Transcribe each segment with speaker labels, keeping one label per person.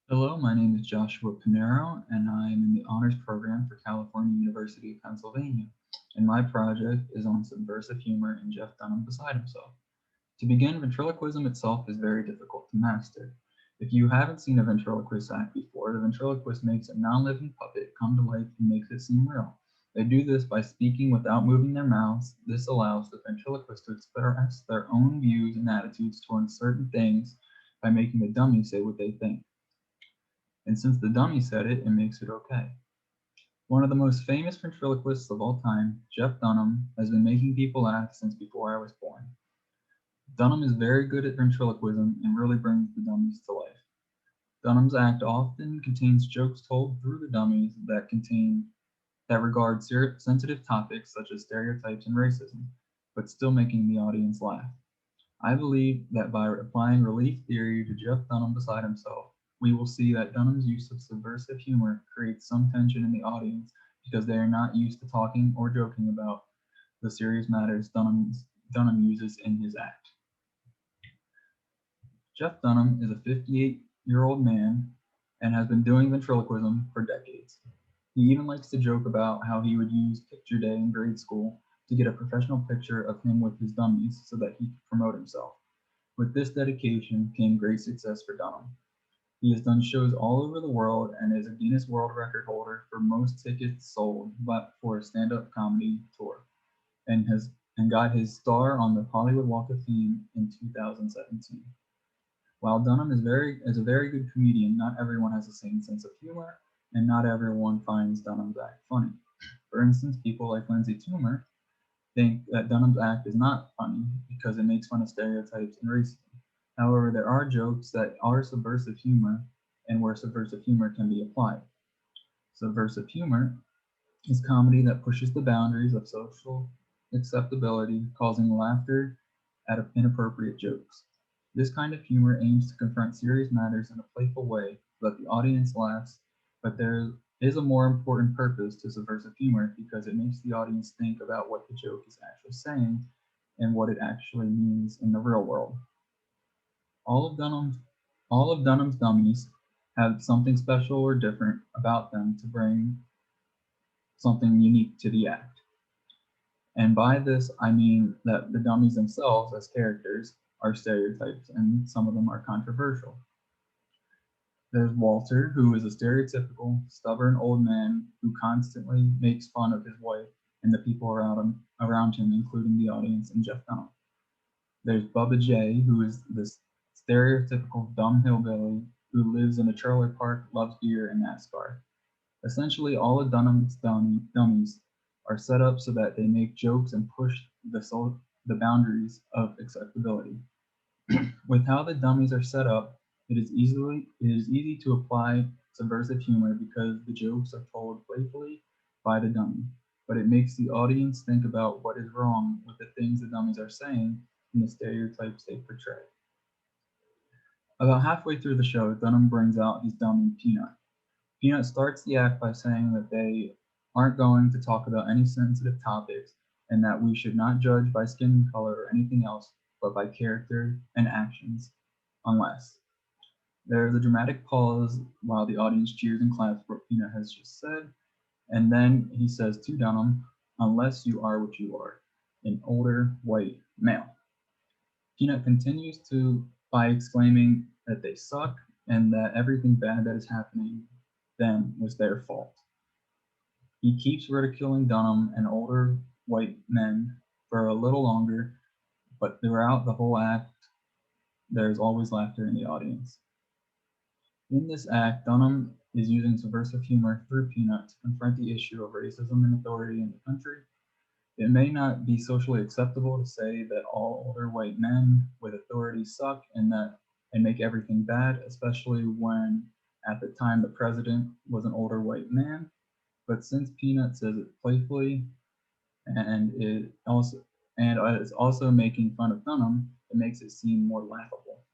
Speaker 1: Hello, my name is Joshua Panaro, and I am in the honors program for California University of Pennsylvania. And my project is on subversive humor in Jeff Dunham Beside Himself. To begin, ventriloquism itself is very difficult to master. If you haven't seen a ventriloquist act before, the ventriloquist makes a non-living puppet come to life and makes it seem real. They do this by speaking without moving their mouths. This allows the ventriloquist to express their own views and attitudes towards certain things by making the dummy say what they think. And since the dummy said it, it makes it okay. One of the most famous ventriloquists of all time, Jeff Dunham, has been making people laugh since before I was born. Dunham is very good at ventriloquism and really brings the dummies to life. Dunham's act often contains jokes told through the dummies that regard sensitive topics such as stereotypes and racism, but still making the audience laugh. I believe that by applying relief theory to Jeff Dunham beside himself, we will see that Dunham's use of subversive humor creates some tension in the audience because they are not used to talking or joking about the serious matters Dunham uses in his act. Jeff Dunham is a 58-year-old man and has been doing ventriloquism for decades. He even likes to joke about how he would use picture day in grade school to get a professional picture of him with his dummies so that he could promote himself. With this dedication came great success for Dunham. He has done shows all over the world and is a Guinness World Record holder for most tickets sold for a stand-up comedy tour, and has and got his star on the Hollywood Walk of Fame in 2017. While Dunham is a very good comedian, not everyone has the same sense of humor, and not everyone finds Dunham's act funny. For instance, people like Lindsey Toomer think that Dunham's act is not funny because it makes fun of stereotypes and racism. However, there are jokes that are subversive humor and where subversive humor can be applied. Subversive humor is comedy that pushes the boundaries of social acceptability, causing laughter at inappropriate jokes. This kind of humor aims to confront serious matters in a playful way so that the audience laughs, but there is a more important purpose to subversive humor because it makes the audience think about what the joke is actually saying and what it actually means in the real world. All of Dunham's all of Dunham's dummies have something special or different about them to bring something unique to the act. And by this, I mean that the dummies themselves, as characters, are stereotypes, and some of them are controversial. There's Walter, who is a stereotypical, stubborn old man who constantly makes fun of his wife and the people around him, including the audience and Jeff Dunham. There's Bubba J, who is this stereotypical dumb hillbilly who lives in a trailer park, loves beer and NASCAR. Essentially, all of Dunham's dummies are set up so that they make jokes and push the boundaries of acceptability. With how the dummies are set up, it is easy to apply subversive humor because the jokes are told playfully by the dummy, but it makes the audience think about what is wrong with the things the dummies are saying and the stereotypes they portray. About halfway through the show, Dunham brings out his dummy Peanut. Peanut starts the act by saying that they aren't going to talk about any sensitive topics and that we should not judge by skin color or anything else, but by character and actions, unless. There is a dramatic pause while the audience cheers and claps for what Peanut has just said, and then he says to Dunham, unless you are what you are, an older white male. Peanut continues to by exclaiming that they suck and that everything bad that is happening them was their fault. He keeps ridiculing Dunham and older white men for a little longer, but throughout the whole act, there's always laughter in the audience. In this act, Dunham is using subversive humor through Peanut to confront the issue of racism and authority in the country. It may not be socially acceptable to say that all older white men with authority suck and make everything bad, especially when at the time the president was an older white man. But since Peanut says it playfully and it also and is also making fun of Dunham, it makes it seem more laughable.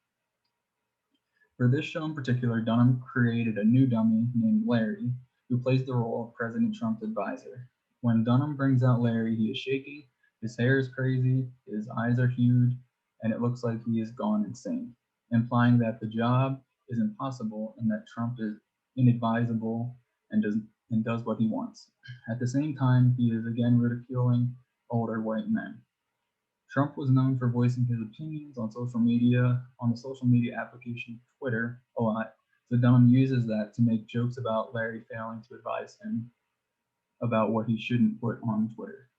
Speaker 1: For this show in particular, Dunham created a new dummy named Larry, who plays the role of President Trump's advisor. When Dunham brings out Larry, he is shaky, his hair is crazy, his eyes are huge, and it looks like he has gone insane, implying that the job is impossible and that Trump is inadvisable and does what he wants. At the same time, he is again ridiculing older white men. Trump was known for voicing his opinions on the social media application Twitter a lot, so Dunham uses that to make jokes about Larry failing to advise him about what he shouldn't put on Twitter.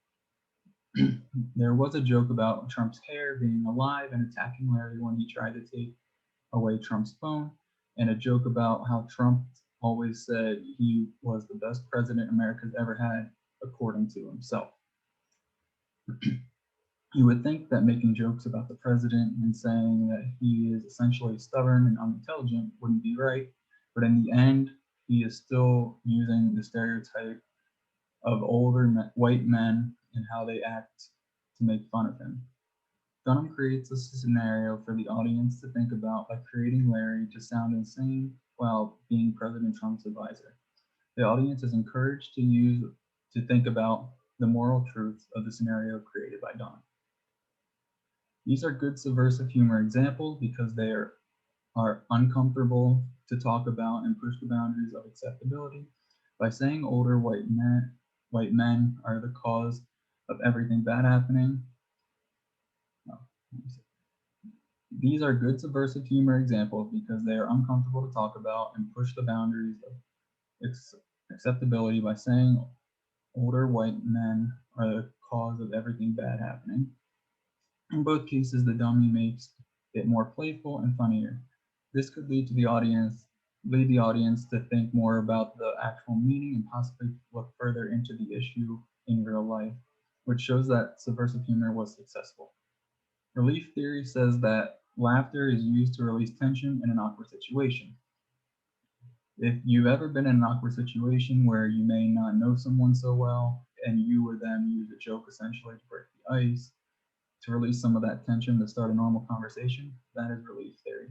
Speaker 1: There was a joke about Trump's hair being alive and attacking Larry when he tried to take away Trump's phone, and a joke about how Trump always said he was the best president America's ever had, according to himself. You would think that making jokes about the president and saying that he is essentially stubborn and unintelligent wouldn't be right, but in the end, he is still using the stereotype of older white men and how they act to make fun of him. Dunham creates a scenario for the audience to think about by creating Larry to sound insane while being President Trump's advisor. The audience is encouraged to think about the moral truths of the scenario created by Dunham. These are good subversive humor examples because they are uncomfortable to talk about and push the boundaries of acceptability. By saying older white men are the cause of everything bad happening. No, these are good subversive humor examples because they are uncomfortable to talk about and push the boundaries of acceptability by saying older white men are the cause of everything bad happening. In both cases, the dummy makes it more playful and funnier. This could lead the audience to think more about the actual meaning and possibly look further into the issue in real life, which shows that subversive humor was successful. Relief theory says that laughter is used to release tension in an awkward situation. If you've ever been in an awkward situation where you may not know someone so well, and you would then use a joke essentially to break the ice, to release some of that tension to start a normal conversation, that is relief theory.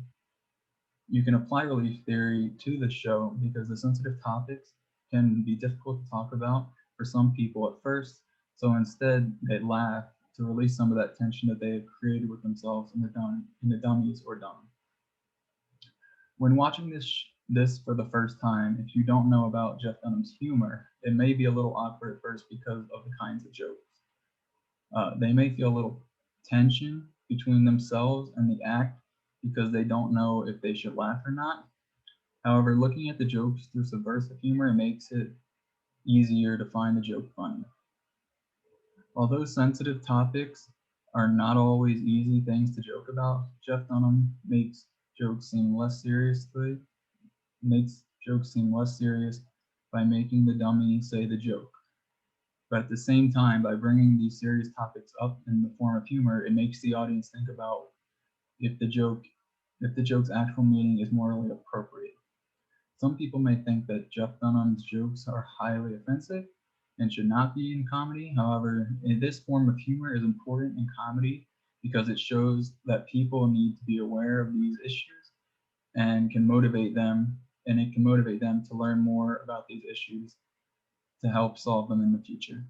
Speaker 1: You can apply relief theory to the show because the sensitive topics can be difficult to talk about for some people at first, so instead they laugh to release some of that tension that they have created with themselves in the dummies or dumb. When watching this for the first time, if you don't know about Jeff Dunham's humor, it may be a little awkward at first because of the kinds of jokes. They may feel a little tension between themselves and the act because they don't know if they should laugh or not. However, looking at the jokes through subversive humor, it makes it easier to find the joke funny. Although sensitive topics are not always easy things to joke about, Jeff Dunham makes jokes seem less serious by making the dummy say the joke. But at the same time, by bringing these serious topics up in the form of humor, it makes the audience think about if the joke's actual meaning is morally appropriate. Some people may think that Jeff Dunham's jokes are highly offensive and should not be in comedy. However, this form of humor is important in comedy because it shows that people need to be aware of these issues and it can motivate them to learn more about these issues to help solve them in the future.